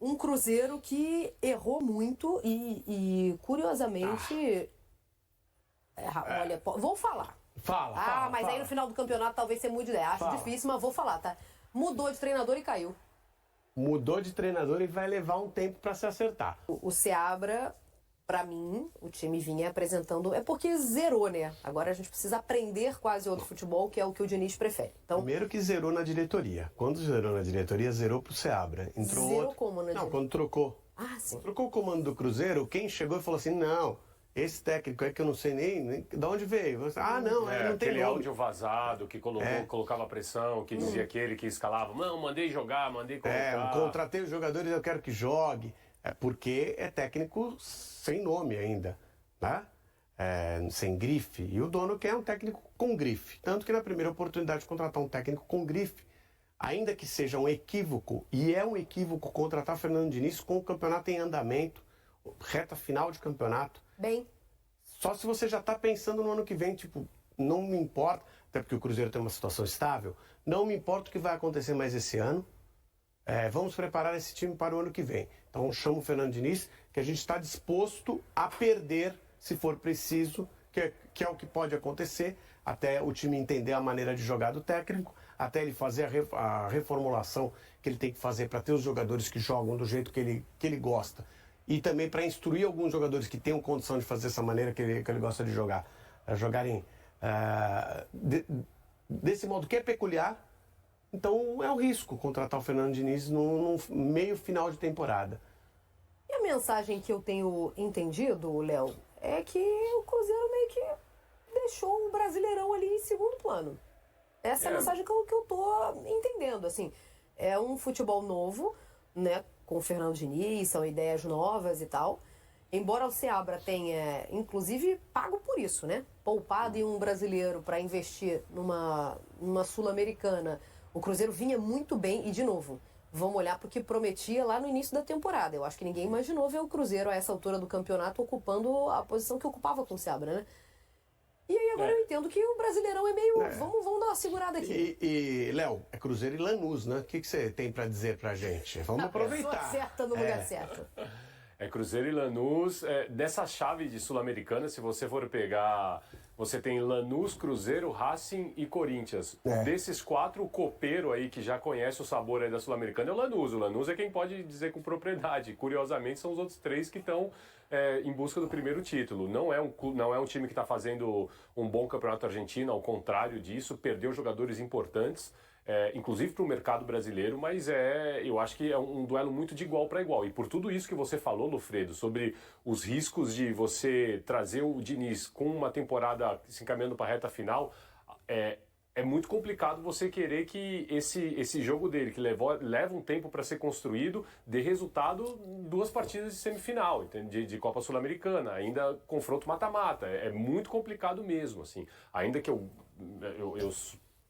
Um Cruzeiro que errou muito e curiosamente... olha, vou falar. Fala. Mas aí no final do campeonato talvez você mude de ideia. Acho difícil, mas vou falar, tá? Mudou de treinador e caiu. Mudou de treinador e vai levar um tempo para se acertar. O Seabra, pra mim, o time vinha apresentando... É porque zerou, né? Agora a gente precisa aprender quase outro futebol, que é o que o Diniz prefere. Então, primeiro que zerou na diretoria. Quando zerou na diretoria, zerou pro Seabra. Entrou zerou outro... como na diretoria? Não, quando trocou. Sim. Quando trocou o comando do Cruzeiro, quem chegou e falou assim, não, esse técnico aí que eu não sei nem de onde veio. Não, não tem aquele nome. áudio vazado que colocava pressão, que dizia aquele que escalava. Não, mandei jogar, mandei colocar. Contratei os jogadores, eu quero que jogue. Porque é técnico sem nome ainda, né? Sem grife. E o dono quer um técnico com grife. Tanto que na primeira oportunidade de contratar um técnico com grife, ainda que seja um equívoco, e é um equívoco contratar Fernando Diniz com o campeonato em andamento, reta final de campeonato. Bem, só se você já está pensando no ano que vem, tipo, não me importa, até porque o Cruzeiro tem uma situação estável, não me importa o que vai acontecer mais esse ano, vamos preparar esse time para o ano que vem. Então chamo o Fernando Diniz, que a gente está disposto a perder, se for preciso, que é o que pode acontecer, até o time entender a maneira de jogar do técnico, até ele fazer a reformulação que ele tem que fazer para ter os jogadores que jogam do jeito que ele gosta. E também para instruir alguns jogadores que tenham condição de fazer essa maneira que ele gosta de jogar. Jogarem desse modo que é peculiar. Então é um risco contratar o Fernando Diniz no meio final de temporada. e a mensagem que eu tenho entendido, Léo, é que o Cruzeiro meio que deixou o Brasileirão ali em segundo plano. Essa é a mensagem que eu tô entendendo, assim. É um futebol novo, né, com o Fernando Diniz, são ideias novas e tal. Embora o Seabra tenha, inclusive, pago por isso, né? Poupado em um brasileiro para investir numa Sul-Americana. O Cruzeiro vinha muito bem e, de novo, vamos olhar para o que prometia lá no início da temporada. Eu acho que ninguém imaginou ver o Cruzeiro a essa altura do campeonato ocupando a posição que ocupava com o Seabra, né? E aí agora eu entendo que o Brasileirão é meio... Vamos dar uma segurada aqui. E Léo, é Cruzeiro e Lanús, né? O que você tem para dizer pra gente? Vamos aproveitar. Pessoa certa no lugar certo. É Cruzeiro e Lanús. Dessa chave de Sul-Americana, se você for pegar, você tem Lanús, Cruzeiro, Racing e Corinthians. Desses quatro, o copeiro aí que já conhece o sabor aí da Sul-Americana é o Lanús. O Lanús é quem pode dizer com propriedade. Curiosamente, são os outros três que estão em busca do primeiro título. Não é um time que está fazendo um bom campeonato argentino, ao contrário disso, perdeu jogadores importantes. Inclusive para o mercado brasileiro, mas eu acho que é um duelo muito de igual para igual. E por tudo isso que você falou, Lufredo, sobre os riscos de você trazer o Diniz com uma temporada se encaminhando para a reta final, é muito complicado você querer que esse jogo dele, que leva um tempo para ser construído, dê resultado em 2 partidas de semifinal, de Copa Sul-Americana, ainda confronto mata-mata. É muito complicado mesmo, assim. Ainda que eu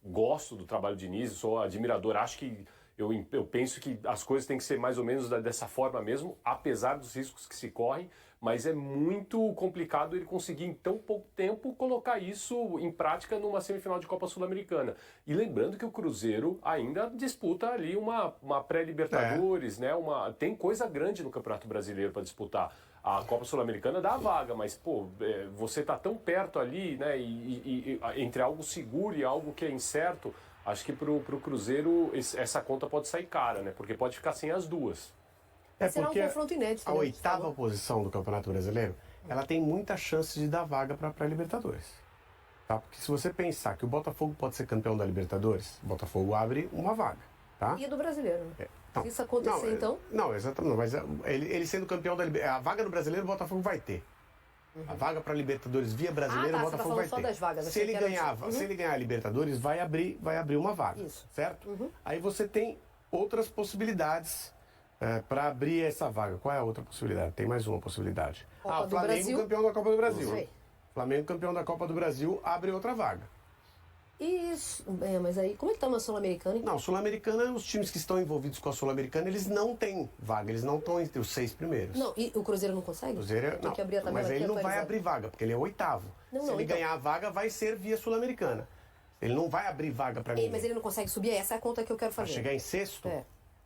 gosto do trabalho de Diniz, sou admirador, acho que eu penso que as coisas têm que ser mais ou menos dessa forma mesmo, apesar dos riscos que se correm, mas é muito complicado ele conseguir em tão pouco tempo colocar isso em prática numa semifinal de Copa Sul-Americana. E lembrando que o Cruzeiro ainda disputa ali uma pré-Libertadores, né? Tem coisa grande no Campeonato Brasileiro para disputar. A Copa Sul-Americana dá a vaga, mas, você tá tão perto ali, né, e entre algo seguro e algo que é incerto, acho que pro Cruzeiro essa conta pode sair cara, né, porque pode ficar sem as duas. Será um confronto inédito. A 8ª posição do Campeonato Brasileiro, ela tem muita chance de dar vaga para a pré-Libertadores. Tá? Porque se você pensar que o Botafogo pode ser campeão da Libertadores, o Botafogo abre uma vaga. Tá? E do brasileiro. Não, se isso acontecer, então... Não, exatamente. Mas ele sendo campeão da Libertadores... A vaga no brasileiro, o Botafogo vai ter. A vaga para Libertadores via brasileiro, o Botafogo vai ter. Só das vagas. Se ele ganhar a Libertadores, vai abrir uma vaga. Isso. Certo? Aí você tem outras possibilidades para abrir essa vaga. Qual é a outra possibilidade? Tem mais uma possibilidade. Copa o Flamengo campeão da Copa do Brasil. Flamengo campeão da Copa do Brasil abre outra vaga. Isso, mas aí, como é que tá uma Sul-Americana? Não, Sul-Americana, os times que estão envolvidos com a Sul-Americana, eles não têm vaga, eles não estão entre os 6 primeiros. Não, e o Cruzeiro não consegue? Tem que abrir a tabela, mas ele não vai abrir vaga, porque ele é o 8º. Se ele ganhar a vaga, vai ser via Sul-Americana. Ele não vai abrir vaga para ninguém. Mas ele não consegue subir, essa é a conta que eu quero fazer. Pra chegar em sexto?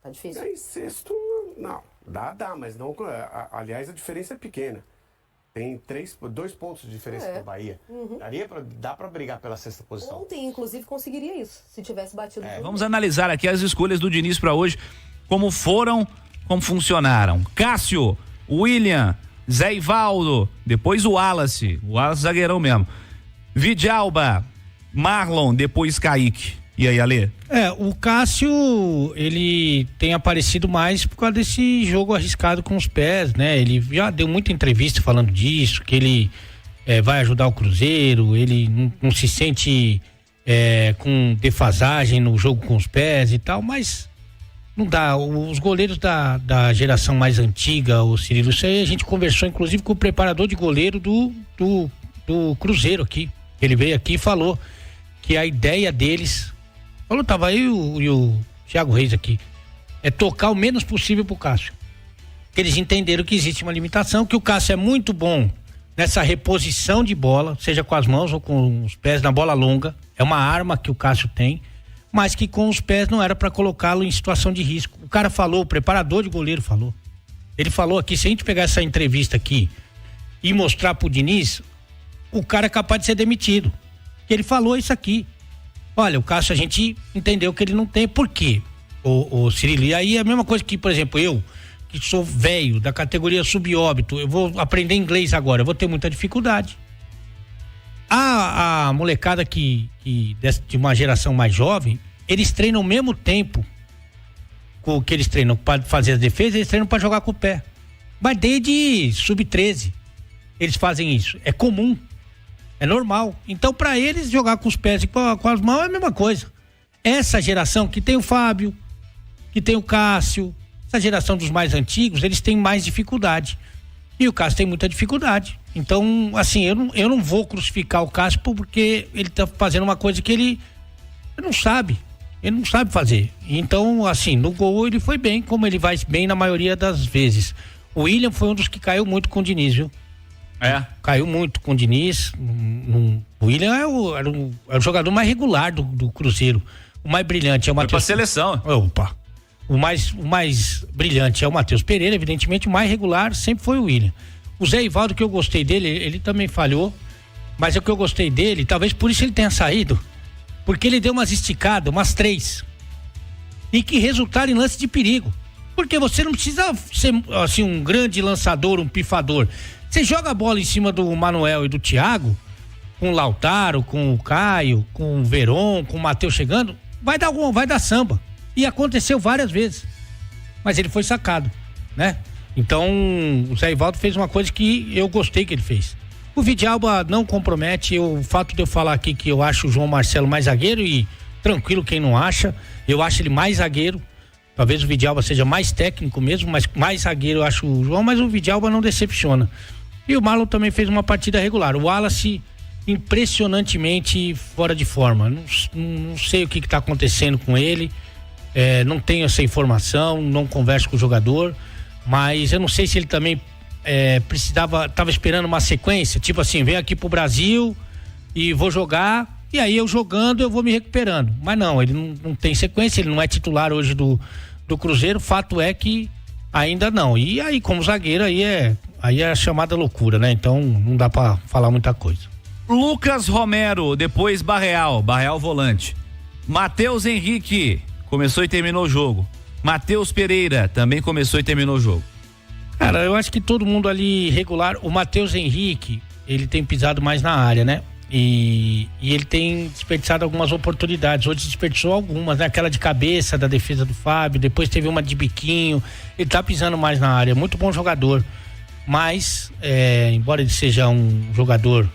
Tá difícil. Chegar em sexto, não. Dá, mas não. Aliás, a diferença é pequena. Tem 2 pontos de diferença para o Bahia. Dá para brigar pela 6ª posição. Ontem, inclusive, conseguiria isso, se tivesse batido. Vamos analisar aqui as escolhas do Diniz para hoje, como foram, como funcionaram. Cássio, William, Zé Ivaldo, depois o Wallace zagueirão mesmo. Vidalba, Marlon, depois Kaique. E aí, Ale? O Cássio, ele tem aparecido mais por causa desse jogo arriscado com os pés, né? Ele já deu muita entrevista falando disso, que ele vai ajudar o Cruzeiro, ele não se sente com defasagem no jogo com os pés e tal, mas não dá. Os goleiros da geração mais antiga, o Cirilo, isso aí a gente conversou inclusive com o preparador de goleiro do Cruzeiro aqui. Ele veio aqui e falou que a ideia deles... Tava aí e o Thiago Reis aqui. É tocar o menos possível pro Cássio. Eles entenderam que existe uma limitação, que o Cássio é muito bom nessa reposição de bola, seja com as mãos ou com os pés na bola longa. É uma arma que o Cássio tem, mas que com os pés não era para colocá-lo em situação de risco. O cara falou, o preparador de goleiro falou. Ele falou aqui, se a gente pegar essa entrevista aqui e mostrar pro Diniz, o cara é capaz de ser demitido. Ele falou isso aqui. Olha, o Cássio a gente entendeu que ele não tem. Por quê, o Cirilo? E aí é a mesma coisa que, por exemplo, eu, que sou velho, da categoria subóbito, eu vou aprender inglês agora, eu vou ter muita dificuldade. A molecada de uma geração mais jovem, eles treinam ao mesmo tempo com o que eles treinam para fazer as defesas, eles treinam para jogar com o pé. Mas desde sub-13 eles fazem isso. É comum. É normal. Então, para eles, jogar com os pés e com as mãos é a mesma coisa. Essa geração que tem o Fábio, que tem o Cássio, essa geração dos mais antigos, eles têm mais dificuldade. E o Cássio tem muita dificuldade. Então, assim, eu não vou crucificar o Cássio porque ele tá fazendo uma coisa que ele não sabe. Ele não sabe fazer. Então, assim, no gol ele foi bem, como ele vai bem na maioria das vezes. O William foi um dos que caiu muito com o Diniz, viu? Caiu muito com o Diniz. O William era o jogador mais regular do Cruzeiro. O mais brilhante é o Matheus. Foi pra seleção. Opa. O mais brilhante é o Matheus Pereira, evidentemente. O mais regular sempre foi o William. O Zé Ivaldo, que eu gostei dele, ele também falhou. Mas o que eu gostei dele, talvez por isso ele tenha saído, porque ele deu umas esticadas, umas 3. E que resultaram em lance de perigo. Porque você não precisa ser assim, um grande lançador, um pifador. Você joga a bola em cima do Manuel e do Thiago, com o Lautaro, com o Caio, com o Veron, com o Matheus chegando, vai dar samba. E aconteceu várias vezes. Mas ele foi sacado, né? Então, o Zé Ivaldo fez uma coisa que eu gostei que ele fez. O Vidalba não compromete. O fato de eu falar aqui que eu acho o João Marcelo mais zagueiro, e tranquilo quem não acha, eu acho ele mais zagueiro. Talvez o Vidalba seja mais técnico mesmo, mas mais zagueiro eu acho o João, mas o Vidalba não decepciona. E o Marlon também fez uma partida regular. O Wallace, impressionantemente fora de forma. Não sei o que está acontecendo com ele. Não tenho essa informação, não converso com o jogador. Mas eu não sei se ele também estava esperando uma sequência. Tipo assim, vem aqui pro Brasil e vou jogar. E aí eu jogando, eu vou me recuperando. Mas não, ele não tem sequência, ele não é titular hoje do Cruzeiro. Fato é que ainda não. E aí, como zagueiro, aí é a chamada loucura, né? Então não dá pra falar muita coisa. Lucas Romero, depois Barreal volante. Matheus Henrique, começou e terminou o jogo. Matheus Pereira, também começou e terminou o jogo. Cara, eu acho que todo mundo ali regular. O Matheus Henrique, ele tem pisado mais na área, né? E ele tem desperdiçado algumas oportunidades. Hoje desperdiçou algumas, né? Aquela de cabeça da defesa do Fábio, depois teve uma de biquinho. Ele tá pisando mais na área, muito bom jogador. Mas, embora ele seja um jogador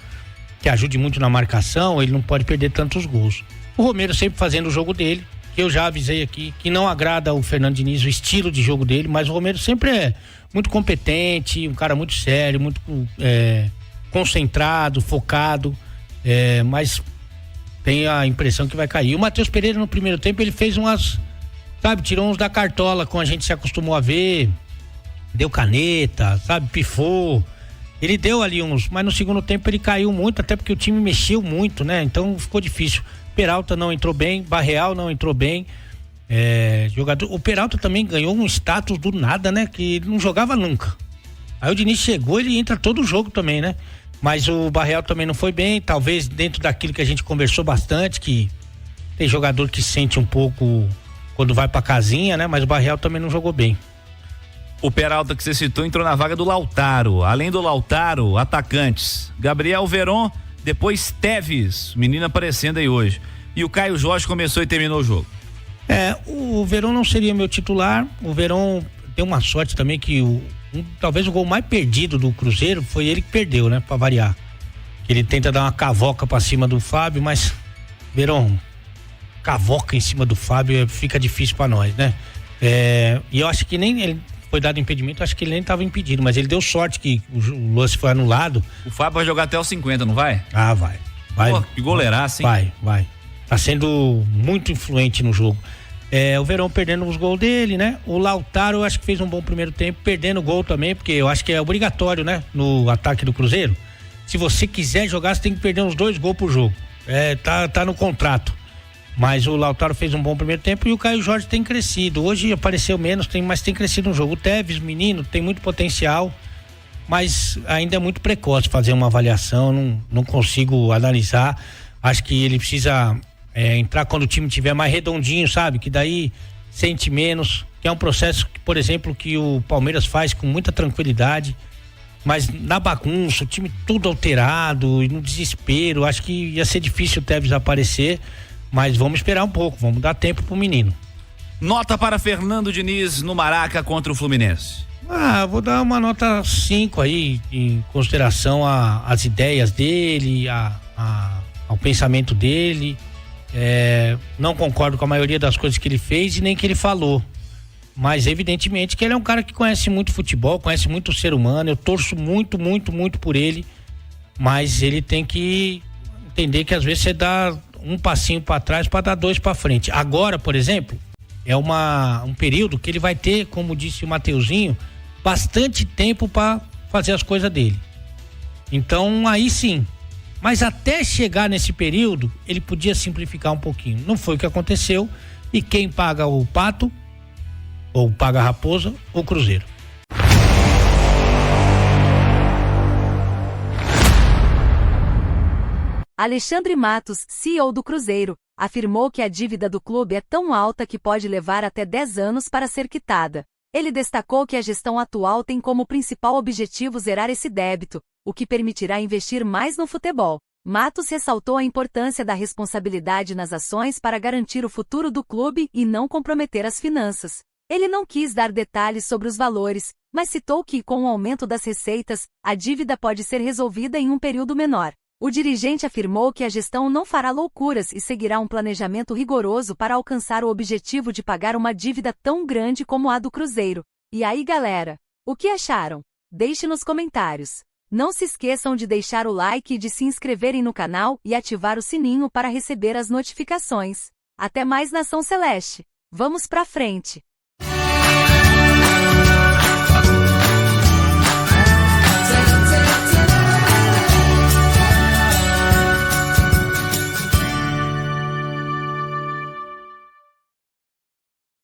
que ajude muito na marcação, ele não pode perder tantos gols. O Romero sempre fazendo o jogo dele, que eu já avisei aqui, que não agrada ao Fernando Diniz o estilo de jogo dele, mas o Romero sempre é muito competente, um cara muito sério, muito concentrado, focado, mas tem a impressão que vai cair. O Matheus Pereira no primeiro tempo ele fez tirou uns da cartola, como a gente se acostumou a ver, deu caneta, pifou, ele deu ali uns, mas no segundo tempo ele caiu muito, até porque o time mexeu muito, né? Então ficou difícil. Peralta não entrou bem, Barreal não entrou bem, Jogador, o Peralta também ganhou um status do nada, né? Que ele não jogava nunca. Aí o Diniz chegou, ele entra todo jogo também, né? Mas o Barreal também não foi bem, talvez dentro daquilo que a gente conversou bastante, que tem jogador que sente um pouco quando vai pra casinha, né? Mas o Barreal também não jogou bem. O Peralta que você citou entrou na vaga do Lautaro. Além do Lautaro, atacantes: Gabriel Veron, depois Teves, menino aparecendo aí hoje. E o Caio Jorge começou e terminou o jogo. O Veron não seria meu titular. O Veron tem uma sorte também que talvez o gol mais perdido do Cruzeiro foi ele que perdeu, né? Pra variar. Ele tenta dar uma cavoca pra cima do Fábio, mas Veron, cavoca em cima do Fábio fica difícil pra nós, né? E eu acho que nem ele foi dado impedimento, acho que ele nem tava impedido, mas ele deu sorte que o lance foi anulado. O Fábio vai jogar até os 50, não vai? Ah, vai. Pô, que goleiraço, hein? Vai. Tá sendo muito influente no jogo. O Verão perdendo os gols dele, né? O Lautaro eu acho que fez um bom primeiro tempo, perdendo o gol também, porque eu acho que é obrigatório, né? No ataque do Cruzeiro. Se você quiser jogar, você tem que perder uns 2 gols por jogo. Tá no contrato. Mas o Lautaro fez um bom primeiro tempo e o Caio Jorge tem crescido. Hoje apareceu menos, mas tem crescido no jogo. O Teves, menino, tem muito potencial, mas ainda é muito precoce fazer uma avaliação, não consigo analisar. Acho que ele precisa entrar quando o time estiver mais redondinho, sabe? Que daí sente menos, que é um processo, por exemplo, que o Palmeiras faz com muita tranquilidade, mas na bagunça, o time tudo alterado e no desespero, acho que ia ser difícil o Teves aparecer, mas vamos esperar um pouco, vamos dar tempo pro menino. Nota para Fernando Diniz no Maraca contra o Fluminense. Vou dar uma nota 5 aí, em consideração às ideias dele, ao pensamento dele. Não concordo com a maioria das coisas que ele fez e nem que ele falou, mas evidentemente que ele é um cara que conhece muito futebol, conhece muito o ser humano. Eu torço muito, muito, muito por ele, mas ele tem que entender que às vezes você dá um passinho para trás para dar 2 para frente. Agora, por exemplo, é um período que ele vai ter, como disse o Mateuzinho, bastante tempo para fazer as coisas dele. Então aí sim. Mas até chegar nesse período, ele podia simplificar um pouquinho. Não foi o que aconteceu. E quem paga o pato, ou paga a raposa, o Cruzeiro. Alexandre Matos, CEO do Cruzeiro, afirmou que a dívida do clube é tão alta que pode levar até 10 anos para ser quitada. Ele destacou que a gestão atual tem como principal objetivo zerar esse débito, o que permitirá investir mais no futebol. Matos ressaltou a importância da responsabilidade nas ações para garantir o futuro do clube e não comprometer as finanças. Ele não quis dar detalhes sobre os valores, mas citou que, com o aumento das receitas, a dívida pode ser resolvida em um período menor. O dirigente afirmou que a gestão não fará loucuras e seguirá um planejamento rigoroso para alcançar o objetivo de pagar uma dívida tão grande como a do Cruzeiro. E aí, galera? O que acharam? Deixe nos comentários. Não se esqueçam de deixar o like e de se inscreverem no canal e ativar o sininho para receber as notificações. Até mais, Nação Celeste! Vamos pra frente!